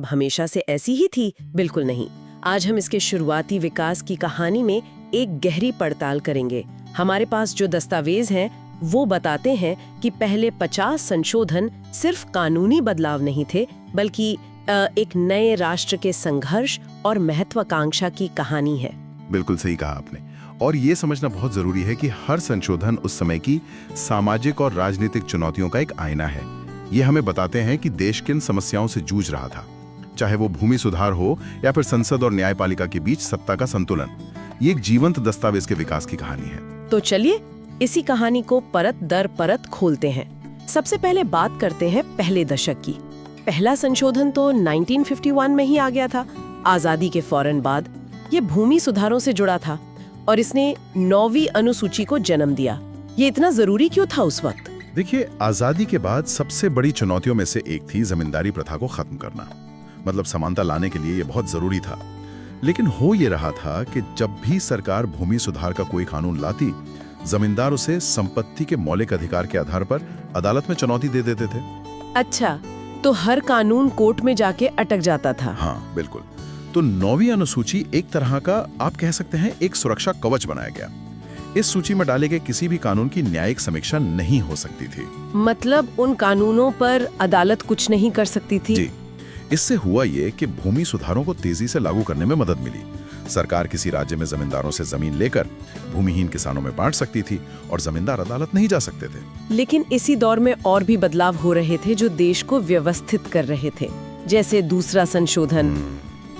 सब हमेशा से ऐसी ही थी? बिल्कुल नहीं। आज हम इसके शुरुआती विकास की कहानी में एक गहरी पड़ताल करेंगे। हमारे पास जो दस्तावेज हैं वो बताते हैं कि पहले 50 संशोधन सिर्फ कानूनी बदलाव नहीं थे, बल्कि एक नए राष्ट्र के संघर्ष और महत्वाकांक्षा की कहानी है। बिल्कुल सही कहा आपने। और ये समझना बहुत जरूरी है कि हर संशोधन उस समय की सामाजिक और राजनीतिक चुनौतियों का एक आईना है। ये हमें बताते हैं कि देश किन समस्याओं से जूझ रहा था, चाहे वो भूमि सुधार हो या फिर संसद और न्यायपालिका के बीच सत्ता का संतुलन। ये एक जीवंत दस्तावेज के विकास की कहानी है। तो चलिए इसी कहानी को परत दर परत खोलते हैं। सबसे पहले बात करते हैं पहले दशक की। पहला संशोधन तो 1951 में ही आ गया था, आजादी के फौरन बाद। ये भूमि सुधारों से जुड़ा था और इसने 9वीं अनुसूची को जन्म दिया। ये इतना जरूरी क्यों था उस वक्त? देखिए, आजादी के बाद सबसे बड़ी चुनौतियों में से एक थी जमींदारी प्रथा को खत्म करना। मतलब समानता लाने के लिए ये बहुत जरूरी था। लेकिन हो ये रहा था कि जब भी सरकार भूमि सुधार का कोई कानून लाती, जमींदार उसे संपत्ति के मौलिक अधिकार के आधार पर अदालत में चुनौती दे देते थे। अच्छा, तो हर कानून कोर्ट में जाके अटक जाता था। हाँ बिल्कुल। तो 9वीं अनुसूची एक तरह का, आप कह सकते हैं, एक सुरक्षा कवच बनाया गया। इस सूची में डाले गए किसी भी कानून की न्यायिक समीक्षा नहीं हो सकती थी। मतलब उन कानूनों पर अदालत कुछ नहीं कर सकती थी? जी। इससे हुआ ये कि भूमि सुधारों को तेजी से लागू करने में मदद मिली। सरकार किसी राज्य में जमींदारों से जमीन लेकर भूमिहीन किसानों में बांट सकती थी और जमींदार अदालत नहीं जा सकते थे। लेकिन इसी दौर में और भी बदलाव हो रहे थे जो देश को व्यवस्थित कर रहे थे, जैसे दूसरा संशोधन।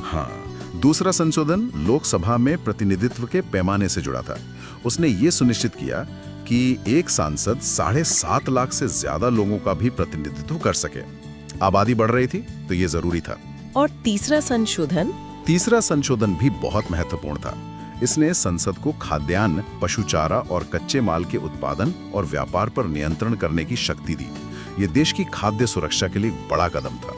हाँ, दूसरा संशोधन लोकसभा में प्रतिनिधित्व के पैमाने से जुड़ा था। उसने ये सुनिश्चित किया कि एक सांसद 7.5 लाख से ज्यादा लोगों का भी प्रतिनिधित्व कर सके। आबादी बढ़ रही थी तो ये जरूरी था। और तीसरा संशोधन? तीसरा संशोधन भी बहुत महत्वपूर्ण था। इसने संसद को खाद्यान्न, पशुचारा और कच्चे माल के उत्पादन और व्यापार पर नियंत्रण करने की शक्ति दी। ये देश की खाद्य सुरक्षा के लिए बड़ा कदम था।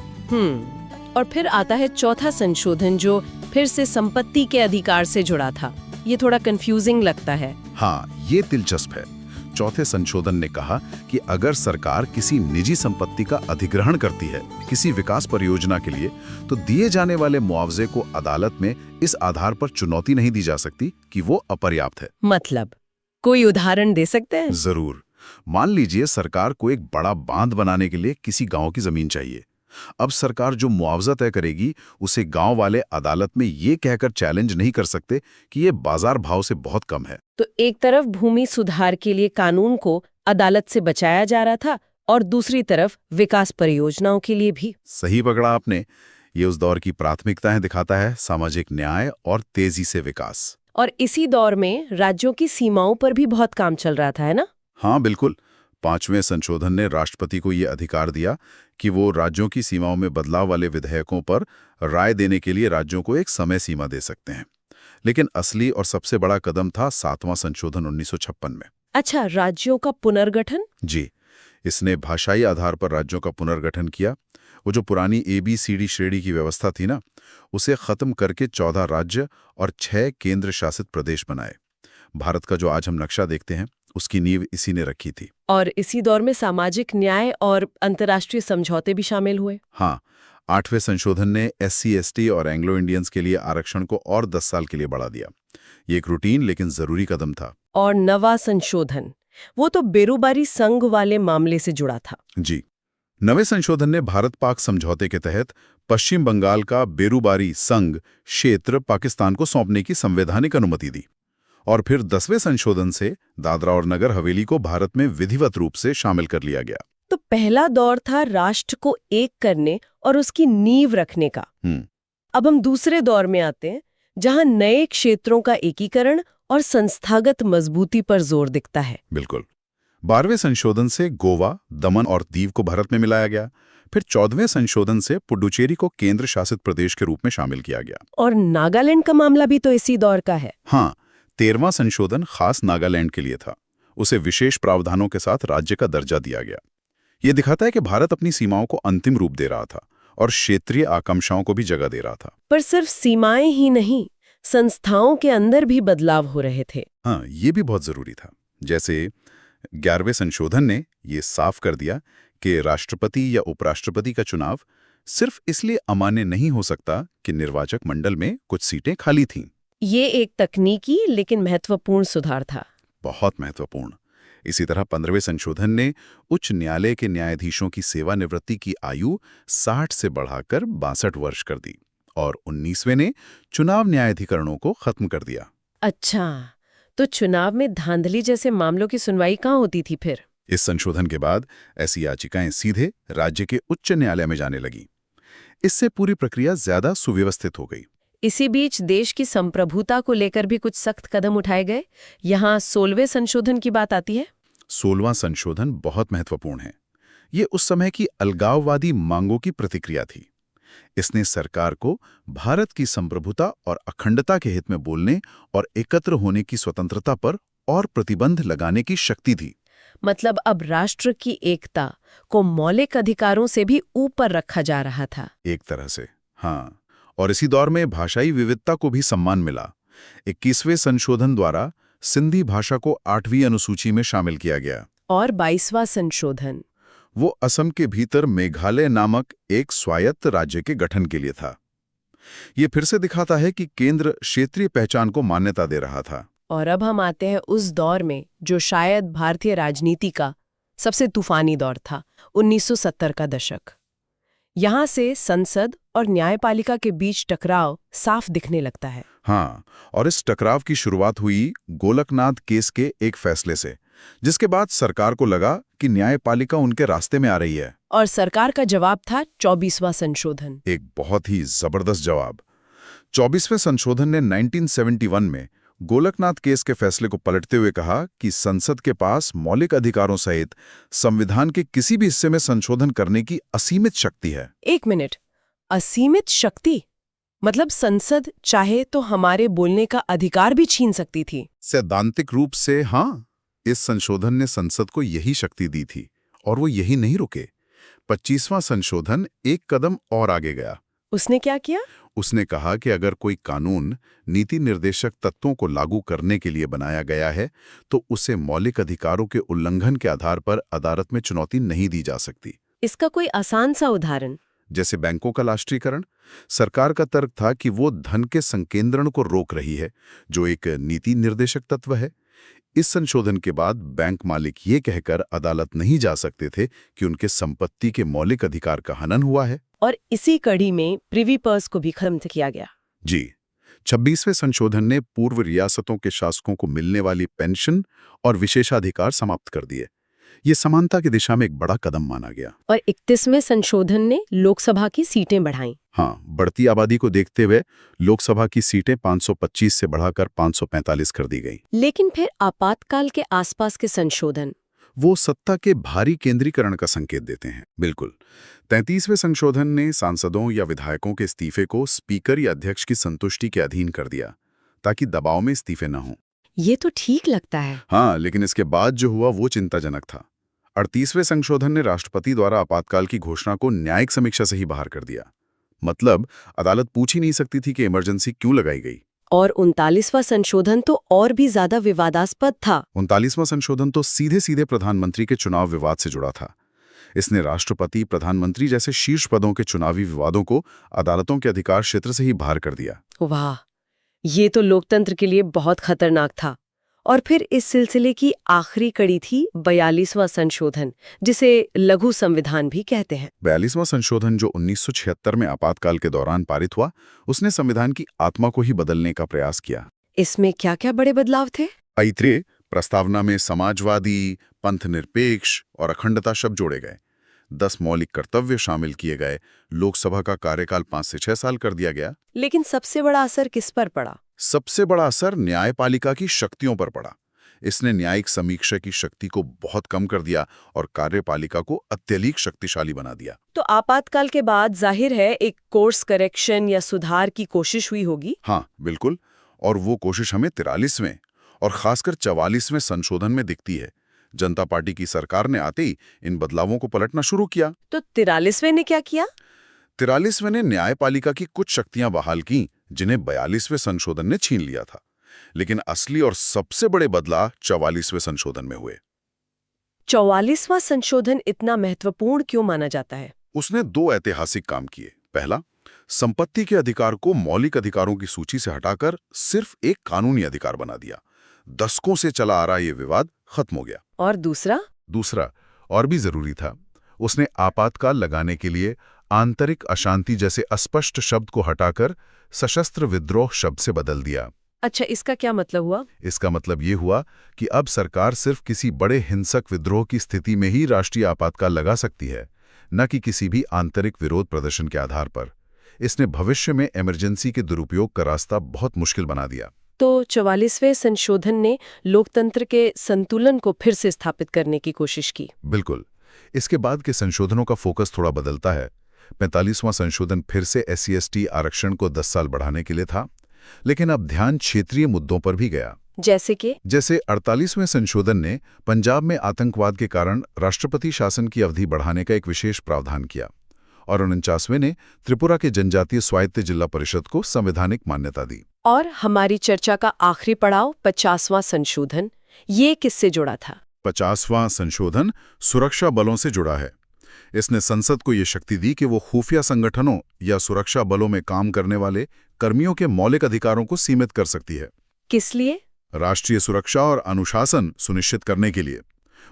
और फिर आता है चौथा संशोधन, जो फिर से संपत्ति के अधिकार से जुड़ा था। ये थोड़ा कंफ्यूजिंग लगता है। हाँ, ये दिलचस्प है। चौथे संशोधन ने कहा कि अगर सरकार किसी निजी संपत्ति का अधिग्रहण करती है किसी विकास परियोजना के लिए, तो दिए जाने वाले मुआवजे को अदालत में इस आधार पर चुनौती नहीं दी जा सकती कि वो अपर्याप्त है। मतलब कोई उदाहरण दे सकते हैं? जरूर। मान लीजिए सरकार को एक बड़ा बांध बनाने के लिए किसी गांव की जमीन चाहिए। अब सरकार जो मुआवजा तय करेगी उसे गांव वाले अदालत में ये कहकर चैलेंज नहीं कर सकते कि ये बाजार भाव से बहुत कम है। तो एक तरफ भूमि सुधार के लिए कानून को अदालत से बचाया जा रहा था और दूसरी तरफ विकास परियोजनाओं के लिए भी। सही पकड़ा आपने। ये उस दौर की प्राथमिकताएं दिखाता है, सामाजिक न्याय और तेजी से विकास। और इसी दौर में राज्यों की सीमाओं पर भी बहुत काम चल रहा था, है ना? हाँ बिल्कुल। 5वें संशोधन ने राष्ट्रपति को ये अधिकार दिया कि वो राज्यों की सीमाओं में बदलाव वाले विधेयकों पर राय देने के लिए राज्यों को एक समय सीमा दे सकते हैं। लेकिन असली और सबसे बड़ा कदम था 7वां संशोधन 1956 में। अच्छा, राज्यों का पुनर्गठन? जी। इसने भाषाई आधार पर राज्यों का पुनर्गठन किया। वो जो पुरानी ABCD श्रेणी की व्यवस्था थी ना, उसे खत्म करके 14 राज्य और 6 केंद्र शासित प्रदेश बनाए। भारत का जो आज हम नक्शा देखते हैं उसकी नींव इसी ने रखी थी। और इसी दौर में सामाजिक न्याय और अंतर्राष्ट्रीय समझौते भी शामिल हुए। हाँ, 8वें संशोधन ने SC/ST और एंग्लो इंडियंस के लिए आरक्षण को और 10 साल के लिए बढ़ा दिया। ये एक रूटीन लेकिन जरूरी कदम था। और 9वां संशोधन, वो तो बेरोजगारी संघ वाले मामले से जुड़ा था। जी। 9वें संशोधन ने भारत पाक समझौते के तहत पश्चिम बंगाल का बेरुबारी संघ क्षेत्र पाकिस्तान को सौंपने की संवैधानिक अनुमति दी। और फिर 10वें संशोधन से दादरा और नगर हवेली को भारत में विधिवत रूप से शामिल कर लिया गया। तो पहला दौर था राष्ट्र को एक करने और उसकी नींव रखने का। अब हम दूसरे दौर में आते हैं, जहां नए क्षेत्रों का एकीकरण और संस्थागत मजबूती पर जोर दिखता है। बिल्कुल। 12वें संशोधन से गोवा, दमन और दीव को भारत में मिलाया गया। फिर 14वें संशोधन से पुडुचेरी को केंद्र शासित प्रदेश के रूप में शामिल किया गया। और नागालैंड का मामला भी तो इसी दौर का है। हाँ, 13वां संशोधन खास नागालैंड के लिए था। उसे विशेष प्रावधानों के साथ राज्य का दर्जा दिया गया। ये दिखाता है कि भारत अपनी सीमाओं को अंतिम रूप दे रहा था और क्षेत्रीय आकांक्षाओं को भी जगह दे रहा था। पर सिर्फ सीमाएं ही नहीं, संस्थाओं के अंदर भी बदलाव हो रहे थे। हाँ, ये भी बहुत जरूरी था। जैसे 11वें संशोधन ने ये साफ कर दिया कि राष्ट्रपति या उपराष्ट्रपति का चुनाव सिर्फ इसलिए अमान्य नहीं हो सकता कि निर्वाचक मंडल में कुछ सीटें खाली थीं। ये एक तकनीकी लेकिन महत्वपूर्ण सुधार था। बहुत महत्वपूर्ण। इसी तरह 15वें संशोधन ने उच्च न्यायालय के न्यायाधीशों की सेवानिवृत्ति की आयु 60 से बढ़ाकर 62 वर्ष कर दी और 19वें ने चुनाव न्यायाधिकरणों को खत्म कर दिया। अच्छा, तो चुनाव में धांधली जैसे मामलों की सुनवाई कहाँ होती थी फिर? इस संशोधन के बाद ऐसी याचिकाएं सीधे राज्य के उच्च न्यायालय में जाने लगी। इससे पूरी प्रक्रिया ज्यादा सुव्यवस्थित हो गई। इसी बीच देश की संप्रभुता को लेकर भी कुछ सख्त कदम उठाए गए। यहाँ 16वें संशोधन की बात आती है। 16वां संशोधन बहुत महत्वपूर्ण है। ये उस समय की अलगाववादी मांगों की प्रतिक्रिया थी। इसने सरकार को भारत की संप्रभुता और अखंडता के हित में बोलने और एकत्र होने की स्वतंत्रता पर और प्रतिबंध लगाने की शक्ति दी। मतलब अब राष्ट्र की एकता को मौलिक अधिकारों से भी ऊपर रखा जा रहा था। एक तरह से, हाँ। और इसी दौर में भाषाई विविधता को भी सम्मान मिला। 21वें संशोधन द्वारा सिंधी भाषा को 8वीं अनुसूची में शामिल किया गया। और 22वां संशोधन वो असम के भीतर मेघालय नामक एक स्वायत्त राज्य के गठन के लिए था। ये फिर से दिखाता है कि केंद्र क्षेत्रीय पहचान को मान्यता दे रहा था। और अब हम आते हैं उस दौर में जो शायद भारतीय राजनीति का सबसे तूफानी दौर था, 1970 का दशक। यहाँ से संसद और न्यायपालिका के बीच टकराव साफ दिखने लगता है। हाँ, और इस टकराव की शुरुआत हुई गोलकनाथ केस के एक फैसले से, जिसके बाद सरकार को लगा कि न्यायपालिका उनके रास्ते में आ रही है। और सरकार का जवाब था 24वां संशोधन। एक बहुत ही जबरदस्त जवाब। 24वें संशोधन ने 1971 में गोलकनाथ केस के फैसले को पलटते हुए कहा कि संसद के पास मौलिक अधिकारों सहित संविधान के किसी भी हिस्से में संशोधन करने की असीमित शक्ति है। एक मिनट, असीमित शक्ति मतलब संसद चाहे तो हमारे बोलने का अधिकार भी छीन सकती थी? सैद्धांतिक रूप से हाँ। इस संशोधन ने संसद को यही शक्ति दी थी और वो यही नहीं रुके। 25वां संशोधन एक कदम और आगे गया। उसने क्या किया? उसने कहा कि अगर कोई कानून नीति निर्देशक तत्वों को लागू करने के लिए बनाया गया है तो उसे मौलिक अधिकारों के उल्लंघन के आधार पर अदालत में चुनौती नहीं दी जा सकती। इसका कोई आसान सा उदाहरण? जैसे बैंकों का राष्ट्रीयकरण। सरकार का तर्क था कि वो धन के संकेंद्रण को रोक रही है, जो एक नीति निर्देशक तत्व है। इस संशोधन के बाद बैंक मालिक ये कहकर अदालत नहीं जा सकते थे कि उनके संपत्ति के मौलिक अधिकार का हनन हुआ है। और इसी कड़ी में प्रिवी पर्स को भी खत्म किया गया। जी, 26वें संशोधन ने पूर्व रियासतों के शासकों को मिलने वाली पेंशन और विशेषाधिकार समाप्त कर दिए। ये समानता की दिशा में एक बड़ा कदम माना गया। और 31वें संशोधन ने लोकसभा की सीटें बढ़ाईं। हाँ, बढ़ती आबादी को देखते हुए लोकसभा की सीटें 525 से बढ़ाकर 545 कर दी गई। लेकिन फिर आपातकाल के आसपास के संशोधन वो सत्ता के भारी केंद्रीकरण का संकेत देते हैं। बिल्कुल। 33वें संशोधन ने सांसदों या विधायकों के इस्तीफे को स्पीकर या अध्यक्ष की संतुष्टि के अधीन कर दिया, ताकि दबाव में इस्तीफे न हों। ये तो ठीक लगता है। हाँ, लेकिन इसके बाद जो हुआ वो चिंताजनक था। 38वें संशोधन ने राष्ट्रपति द्वारा आपातकाल की घोषणा को न्यायिक समीक्षा से ही बाहर कर दिया। मतलब अदालत पूछ ही नहीं सकती थी कि इमरजेंसी क्यों लगाई गई। और 39वां संशोधन तो और भी ज्यादा विवादास्पद था। 39वां संशोधन तो सीधे सीधे प्रधानमंत्री के चुनाव विवाद से जुड़ा था। इसने राष्ट्रपति, प्रधानमंत्री जैसे शीर्ष पदों के चुनावी विवादों को अदालतों के अधिकार क्षेत्र से ही बाहर कर दिया। वाह, ये तो लोकतंत्र के लिए बहुत खतरनाक था। और फिर इस सिलसिले की आखिरी कड़ी थी 42वां संशोधन, जिसे लघु संविधान भी कहते हैं। 42वां संशोधन जो 1976 में आपातकाल के दौरान पारित हुआ, उसने संविधान की आत्मा को ही बदलने का प्रयास किया। इसमें क्या क्या बड़े बदलाव थे? ऐत्रेय प्रस्तावना में समाजवादी, पंथनिरपेक्ष और अखंडता शब्द जोड़े गए। 10 मौलिक कर्तव्य शामिल किए गए। लोकसभा का कार्यकाल 5 से 6 साल कर दिया गया। लेकिन सबसे बड़ा असर किस पर पड़ा? सबसे बड़ा असर न्यायपालिका की शक्तियों पर पड़ा। इसने न्यायिक समीक्षा की शक्ति को बहुत कम कर दिया और कार्यपालिका को अत्यधिक शक्तिशाली बना दिया। तो आपातकाल के बाद जाहिर है एक कोर्स करेक्शन या सुधार की कोशिश हुई होगी। हाँ, बिल्कुल। और वो कोशिश हमें 43वें और खासकर 44वें संशोधन में दिखती है। जनता पार्टी की सरकार ने आते ही इन बदलावों को पलटना शुरू किया। तो 43वें ने क्या किया? 43वें ने न्यायपालिका की कुछ शक्तियां बहाल की, जिन्हें 42वें संशोधन ने छीन लिया था। लेकिन असली और सबसे बड़े बदलाव 44वें संशोधन में हुए। 44वां संशोधन इतना महत्वपूर्ण क्यों माना जाता है? उसने 2 ऐतिहासिक काम किए। पहला, संपत्ति के अधिकार को मौलिक अधिकारों की सूची से हटाकर सिर्फ एक कानूनी अधिकार बना दिया। दशकों से चला आ रहा ये विवाद खत्म हो गया। और दूसरा? दूसरा, और भी जरूरी था, उसने आपातकाल लगाने के लिए आंतरिक अशांति जैसे अस्पष्ट शब्द को हटाकर सशस्त्र विद्रोह शब्द से बदल दिया। अच्छा, इसका क्या मतलब हुआ? इसका मतलब ये हुआ कि अब सरकार सिर्फ किसी बड़े हिंसक विद्रोह की स्थिति में ही राष्ट्रीय आपातकाल लगा सकती है, न कि किसी भी आंतरिक विरोध प्रदर्शन के आधार पर। इसने भविष्य में इमरजेंसी के दुरुपयोग का रास्ता बहुत मुश्किल बना दिया। तो 44वें संशोधन ने लोकतंत्र के संतुलन को फिर से स्थापित करने की कोशिश की। बिल्कुल। इसके बाद के संशोधनों का फोकस थोड़ा बदलता है। 45वां संशोधन फिर से SC/ST आरक्षण को 10 साल बढ़ाने के लिए था, लेकिन अब ध्यान क्षेत्रीय मुद्दों पर भी गया। जैसे 48वें संशोधन ने पंजाब में आतंकवाद के कारण राष्ट्रपति शासन की अवधि बढ़ाने का एक विशेष प्रावधान किया, और 49वें ने त्रिपुरा के जनजातीय स्वायत्त जिला परिषद को संवैधानिक मान्यता दी। और हमारी चर्चा का आखिरी पड़ाव 50वां संशोधन, ये किससे जुड़ा था? 50वां संशोधन सुरक्षा बलों से जुड़ा है। इसने संसद को ये शक्ति दी कि वो खुफिया संगठनों या सुरक्षा बलों में काम करने वाले कर्मियों के मौलिक अधिकारों को सीमित कर सकती है। किस लिए? राष्ट्रीय सुरक्षा और अनुशासन सुनिश्चित करने के लिए।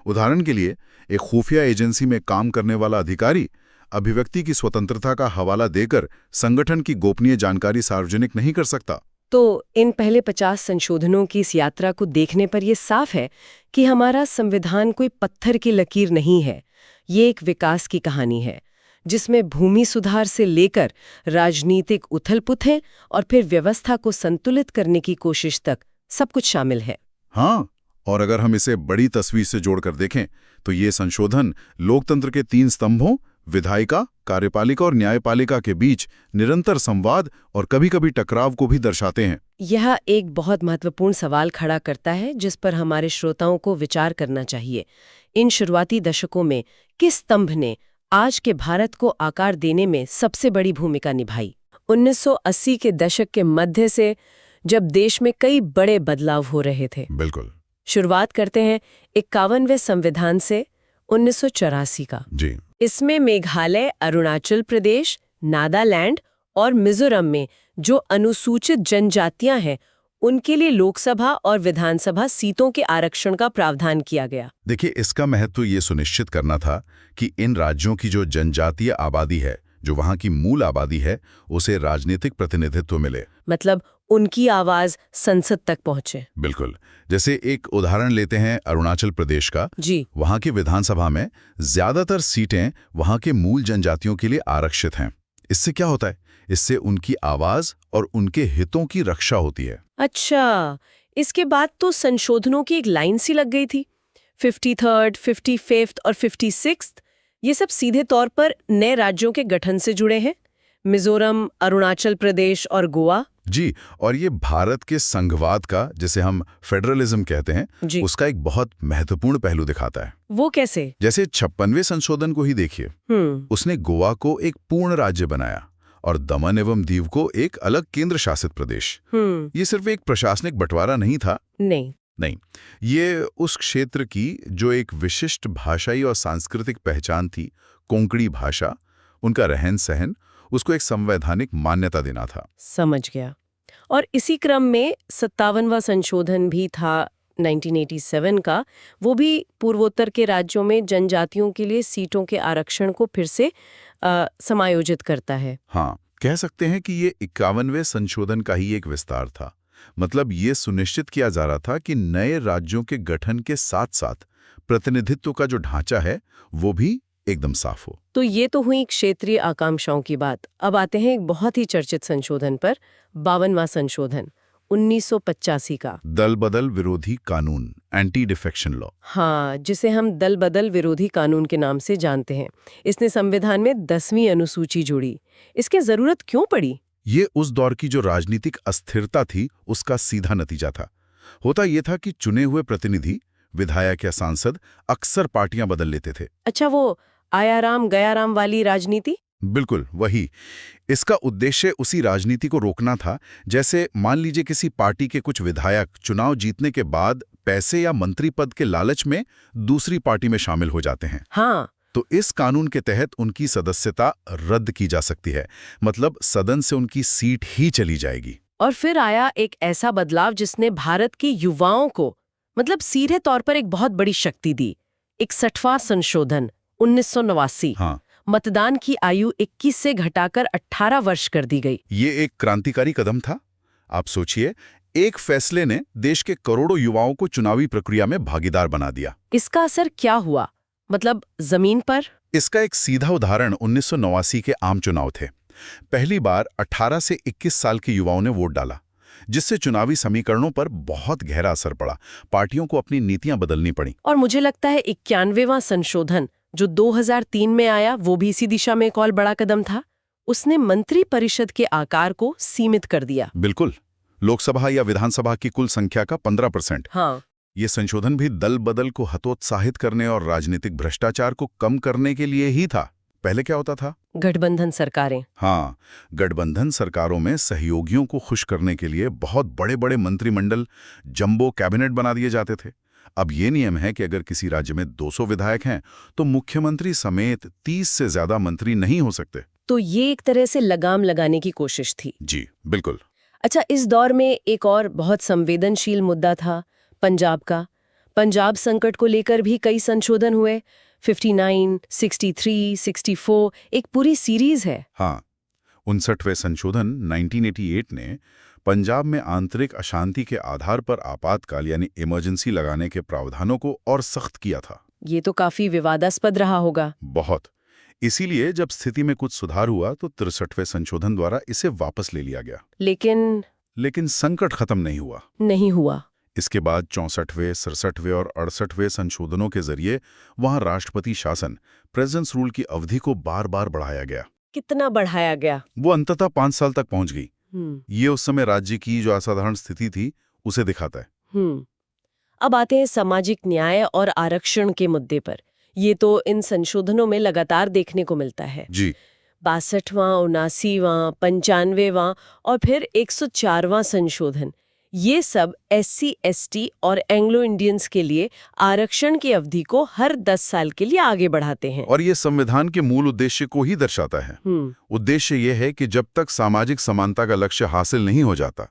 उदाहरण के लिए, एक खुफिया एजेंसी में काम करने वाला अधिकारी अभिव्यक्ति की स्वतंत्रता का हवाला देकर संगठन की गोपनीय जानकारी सार्वजनिक नहीं कर सकता। तो इन पहले 50 संशोधनों की इस यात्रा को देखने पर यह साफ है कि हमारा संविधान कोई पत्थर की लकीर नहीं है। ये एक विकास की कहानी है, जिसमें भूमि सुधार से लेकर राजनीतिक उथल-पुथल और फिर व्यवस्था को संतुलित करने की कोशिश तक सब कुछ शामिल है। हाँ, और अगर हम इसे बड़ी तस्वीर से जोड़कर देखें तो ये संशोधन लोकतंत्र के 3 स्तंभों विधायिका, कार्यपालिका और न्यायपालिका के बीच निरंतर संवाद और कभी-कभी टकराव को भी दर्शाते हैं। यह एक बहुत महत्वपूर्ण सवाल खड़ा करता है जिस पर हमारे श्रोताओं को विचार करना चाहिए। इन शुरुआती दशकों में किस स्तंभ ने आज के भारत को आकार देने में सबसे बड़ी भूमिका निभाई? 1980 के दशक के मध्य से, जब देश में कई बड़े बदलाव हो रहे थे। बिल्कुल। शुरुआत करते हैं 51वें संविधान से 1984 का। जी। इसमें मेघालय, अरुणाचल प्रदेश, नागालैंड और मिजोरम में जो अनुसूचित जनजातियां हैं, उनके लिए लोकसभा और विधानसभा सीटों के आरक्षण का प्रावधान किया गया। देखिए, इसका महत्व ये सुनिश्चित करना था कि इन राज्यों की जो जनजातीय आबादी है, जो वहाँ की मूल आबादी है, उसे राजनीतिक प्रतिनिधित्व मिले। मतलब उनकी आवाज संसद तक पहुंचे। बिल्कुल। जैसे एक उदाहरण लेते हैं अरुणाचल प्रदेश का। जी। वहाँ की विधानसभा में ज्यादातर सीटें वहाँ के मूल जनजातियों के लिए आरक्षित हैं। इससे क्या होता है? इससे उनकी आवाज और उनके हितों की रक्षा होती है। अच्छा, इसके बाद तो संशोधनों की एक लाइन सी लग गई थी। 53rd, 55th और 56th, ये सब सीधे तौर पर नए राज्यों के गठन से जुड़े हैं। मिजोरम, अरुणाचल प्रदेश और गोवा। जी, और ये भारत के संघवाद का, जिसे हम फेडरलिज्म कहते हैं, उसका एक बहुत महत्वपूर्ण पहलू दिखाता है। वो कैसे? जैसे 56वें संशोधन को ही देखिए। उसने गोवा को एक पूर्ण राज्य बनाया और दमन एवं दीव को एक अलग केंद्र शासित प्रदेश। ये सिर्फ एक प्रशासनिक बंटवारा नहीं था। नहीं, ये उस क्षेत्र की जो एक विशिष्ट भाषाई और सांस्कृतिक पहचान थी, कोंकणी भाषा, उनका रहन सहन, उसको एक संवैधानिक मान्यता देना था। समझ गया। और इसी क्रम में 57वां संशोधन भी था 1987 का। वो भी पूर्वोत्तर के राज्यों में जनजातियों के लिए सीटों के आरक्षण को फिर से समायोजित करता है। हाँ, कह सकते हैं कि ये 51वें संशोधन का ही एक विस्तार था। मतलब ये सुनिश्चित किया जा रहा था कि नए राज्यों के गठन के साथ साथ प्रतिनिधित्व का जो ढांचा है वो भी एकदम साफ हो। तो ये तो हुई क्षेत्रीय आकांक्षाओं की बात। अब आते हैं एक बहुत ही चर्चित संशोधन पर, 52वां संशोधन 1985 का। दल बदल विरोधी कानून, एंटी डिफेक्शन लॉ। हाँ, जिसे हम दल बदल विरोधी कानून के नाम से जानते हैं। इसने संविधान में 10वीं अनुसूची जोड़ी। इसकी जरूरत क्यों पड़ी? ये उस दौर की जो राजनीतिक अस्थिरता थी, उसका सीधा नतीजा था। होता यह था कि चुने हुए प्रतिनिधि, विधायक या सांसद अक्सर पार्टियां बदल लेते थे। अच्छा, वो आयाराम गयाराम वाली राजनीति? बिल्कुल वही। इसका उद्देश्य उसी राजनीति को रोकना था। जैसे मान लीजिए किसी पार्टी के कुछ विधायक चुनाव जीतने के बाद पैसे या मंत्री पद के लालच में दूसरी पार्टी में शामिल हो जाते हैं। हाँ, तो इस कानून के तहत उनकी सदस्यता रद्द की जा सकती है, मतलब सदन से उनकी सीट ही चली जाएगी। और फिर आया एक ऐसा बदलाव जिसने भारत के युवाओं को मतलब सीधे तौर पर एक बहुत बड़ी शक्ति दी। 61वां संशोधन 1989। हाँ, मतदान की आयु 21 से घटाकर 18 वर्ष कर दी गई। ये एक क्रांतिकारी कदम था। आप सोचिए, एक फैसले ने देश के करोड़ों युवाओं को चुनावी प्रक्रिया में भागीदार बना दिया। इसका असर क्या हुआ, मतलब जमीन पर? इसका एक सीधा उदाहरण 1989 के आम चुनाव थे। पहली बार 18 से 21 साल के युवाओं ने वोट डाला, जिससे चुनावी समीकरणों पर बहुत गहरा असर पड़ा। पार्टियों को अपनी नीतियां बदलनी पड़ी। और मुझे लगता है 91वां संशोधन जो 2003 में आया, वो भी इसी दिशा में एक और बड़ा कदम था। उसने मंत्री परिषद के आकार को सीमित कर दिया। बिल्कुल, लोकसभा या विधानसभा की कुल संख्या का 15%। हाँ, ये संशोधन भी दल बदल को हतोत्साहित करने और राजनीतिक भ्रष्टाचार को कम करने के लिए ही था। पहले क्या होता था? गठबंधन सरकारें। हाँ, गठबंधन सरकारों में सहयोगियों को खुश करने के लिए बहुत बड़े बड़े मंत्रिमंडल, जंबो कैबिनेट बना दिए जाते थे। अब ये नियम है कि अगर किसी राज्य में 200 विधायक हैं तो मुख्यमंत्री समेत 30 से ज्यादा मंत्री नहीं हो सकते। तो ये एक तरह से लगाम लगाने की कोशिश थी। जी बिल्कुल। अच्छा, इस दौर में एक और बहुत संवेदनशील मुद्दा था पंजाब का। पंजाब संकट को लेकर भी कई संशोधन हुए। 59, 63, 64 एक पूरी सीरीज है। हाँ, 59वें संशोधन 1988 ने पंजाब में आंतरिक अशांति के आधार पर आपातकाल यानी इमरजेंसी लगाने के प्रावधानों को और सख्त किया था। ये तो काफी विवादास्पद रहा होगा। बहुत। इसीलिए जब स्थिति में कुछ सुधार हुआ तो 63वें संशोधन द्वारा इसे वापस ले लिया गया। लेकिन संकट खत्म नहीं हुआ। इसके बाद 64वें, 67वें और 68वें संशोधनों के जरिए वहां राष्ट्रपति शासन, प्रेसिडेंस रूल की अवधि को बार बार बढ़ाया गया। कितना बढ़ाया गया? वो अंततः 5 साल तक पहुंच गई। ये उस समय राज्य की जो असाधारण स्थिति थी उसे दिखाता है। अब आते हैं सामाजिक न्याय और आरक्षण के मुद्दे पर। ये तो इन संशोधनों में लगातार देखने को मिलता है। जी। 62वां, 79वां, 95वां और फिर 104वां संशोधन, ये सब SC, ST और एंग्लो इंडियंस के लिए आरक्षण की अवधि को हर 10 साल के लिए आगे बढ़ाते हैं। और ये संविधान के मूल उद्देश्य को ही दर्शाता है। उद्देश्य ये है कि जब तक सामाजिक समानता का लक्ष्य हासिल नहीं हो जाता,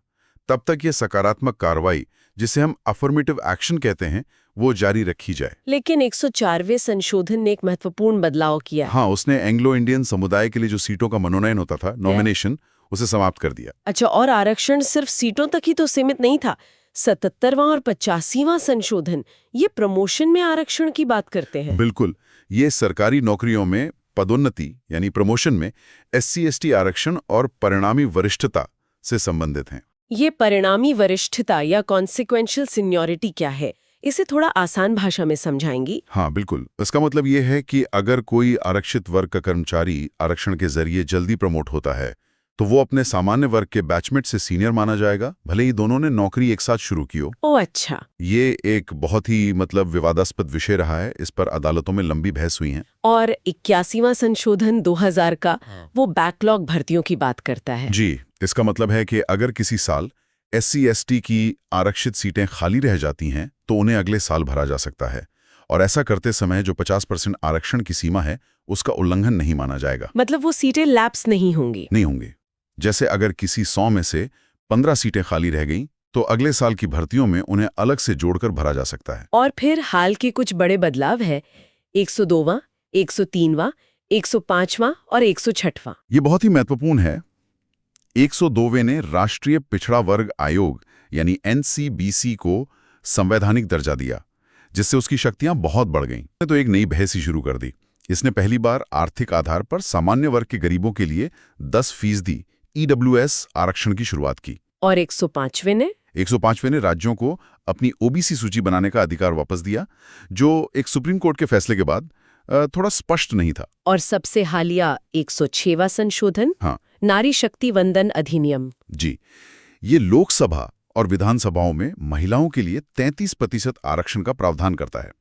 तब तक ये सकारात्मक कार्रवाई, जिसे हम अफर्मेटिव एक्शन कहते हैं, वो जारी रखी जाए। लेकिन 104वें संशोधन ने एक महत्वपूर्ण बदलाव किया। हाँ, उसने एंग्लो इंडियन समुदाय के लिए जो सीटों का मनोनयन होता था, नॉमिनेशन, उसे समाप्त कर दिया। अच्छा, और आरक्षण सिर्फ सीटों तक ही तो सीमित नहीं था। 77वां और 85वां संशोधन ये प्रमोशन में आरक्षण की बात करते हैं। बिल्कुल, ये सरकारी नौकरियों में पदोन्नति यानी प्रमोशन में SC, ST आरक्षण और परिणामी वरिष्ठता से संबंधित हैं। ये परिणामी वरिष्ठता या कॉन्सिक्वेंशियल सीनियरिटी क्या है, इसे थोड़ा आसान भाषा में समझाएंगी? हाँ बिल्कुल, इसका मतलब ये है कि अगर कोई आरक्षित वर्ग का कर्मचारी आरक्षण के जरिए जल्दी प्रमोट होता है तो वो अपने सामान्य वर्ग के बैचमेट से सीनियर माना जाएगा, भले ही दोनों ने नौकरी एक साथ शुरू की हो। ओह अच्छा। ये एक बहुत ही विवादास्पद विषय रहा है। इस पर अदालतों में लंबी बहस हुई है। और 81वां संशोधन 2000 का वो बैकलॉग भर्तियों की बात करता है। जी, इसका मतलब है कि अगर किसी साल SC, ST की आरक्षित सीटें खाली रह जाती हैं तो उन्हें अगले साल भरा जा सकता है, और ऐसा करते समय जो 50% आरक्षण की सीमा है उसका उल्लंघन नहीं माना जाएगा। मतलब वो सीटें लैप्स नहीं होंगी? जैसे अगर किसी 100 में से 15 सीटें खाली रह गईं तो अगले साल की भर्तियों में उन्हें अलग से जोड़कर भरा जा सकता है। और फिर हाल के कुछ बड़े बदलाव है, 102वां, 103वां, 105वां और 106वां। ये बहुत ही महत्वपूर्ण है। 102वें ने राष्ट्रीय पिछड़ा वर्ग आयोग यानी NCBC को संवैधानिक दर्जा दिया, जिससे उसकी शक्तियां बहुत बढ़ गईं। तो एक नई बहस ही शुरू कर दी। इसने पहली बार आर्थिक आधार पर सामान्य वर्ग के गरीबों के लिए 10% EWS आरक्षण की शुरुआत की। और 105वें ने राज्यों को अपनी OBC सूची बनाने का अधिकार वापस दिया, जो एक सुप्रीम कोर्ट के फैसले के बाद थोड़ा स्पष्ट नहीं था। और सबसे हालिया 106वां संशोधन, हाँ, नारी शक्ति वंदन अधिनियम। जी, ये लोकसभा और विधानसभाओं में महिलाओं के लिए 33% आरक्षण का प्रावधान करता है।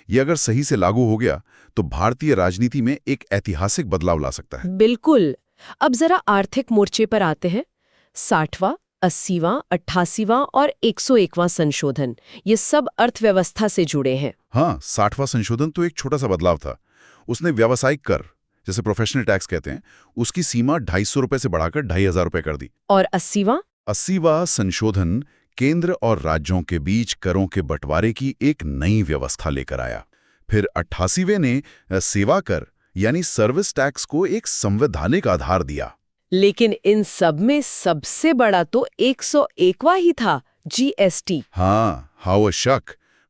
ये अगर सही से लागू हो गया तो भारतीय राजनीति में एक ऐतिहासिक बदलाव ला सकता है। बिल्कुल। अब जरा आर्थिक मोर्चे पर आते हैं। 60वां, 80वां, 88वां और 101वां संशोधन, ये सब अर्थव्यवस्था से जुड़े हैं। हाँ, 60वां संशोधन तो एक छोटा सा बदलाव था। उसने व्यावसायिक कर, जैसे प्रोफेशनल टैक्स कहते हैं, उसकी सीमा 250 रुपए से बढ़ाकर 2500 रुपए कर दी। और 80वां? 80वां संशोधन केंद्र और राज्यों के बीच करों के बंटवारे की एक नई व्यवस्था लेकर आया। फिर 88वें ने सेवा कर यानी सर्विस टैक्स को एक संवैधानिक आधार दिया। लेकिन इन सब में सबसे बड़ा तो 101वां ही था, जीएसटी। हाँ, हाउ अ शक,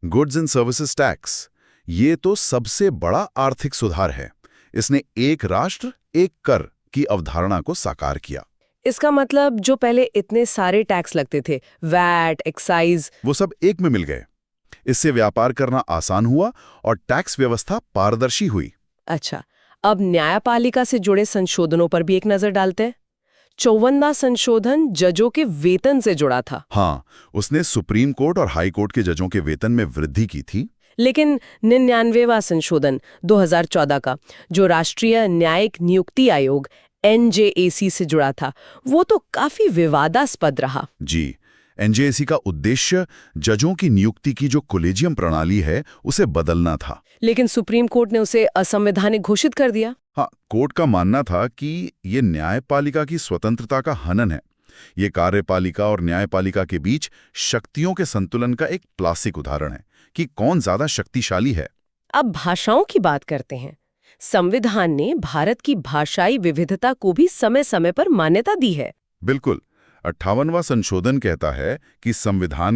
गुड्स एंड सर्विसेज टैक्स। ये तो सबसे बड़ा आर्थिक सुधार है। इसने एक राष्ट्र एक कर की अवधारणा को साकार किया। इसका मतलब जो पहले इतने सारे टैक्स लगते थे, वैट, एक्साइज, वो सब एक में मिल गए। इससे व्यापार करना आसान हुआ और टैक्स व्यवस्था पारदर्शी हुई। अच्छा, अब न्यायपालिका से जुड़े संशोधनों पर भी एक नजर डालते हैं। 54वां संशोधन जजों के वेतन से जुड़ा था। हाँ, उसने सुप्रीम कोर्ट और हाई कोर्ट के जजों के वेतन में वृद्धि की थी। लेकिन 99वां संशोधन 2014 का, जो राष्ट्रीय न्यायिक नियुक्ति आयोग NJAC से जुड़ा था, वो तो काफी विवादास्पद रहा। जी, NJAC का उद्देश्य जजों की नियुक्ति की जो कोलेजियम प्रणाली है उसे बदलना था। लेकिन सुप्रीम कोर्ट ने उसे असंवैधानिक घोषित कर दिया। हाँ, कोर्ट का मानना था कि ये न्यायपालिका की स्वतंत्रता का हनन है। ये कार्यपालिका और न्यायपालिका के बीच शक्तियों के संतुलन का एक क्लासिक उदाहरण है कि कौन ज्यादा शक्तिशाली है। अब भाषाओं की बात करते हैं। संविधान ने भारत की भाषाई विविधता को भी समय समय पर मान्यता दी है। बिल्कुल, 58वां संशोधन कहता है कि संविधान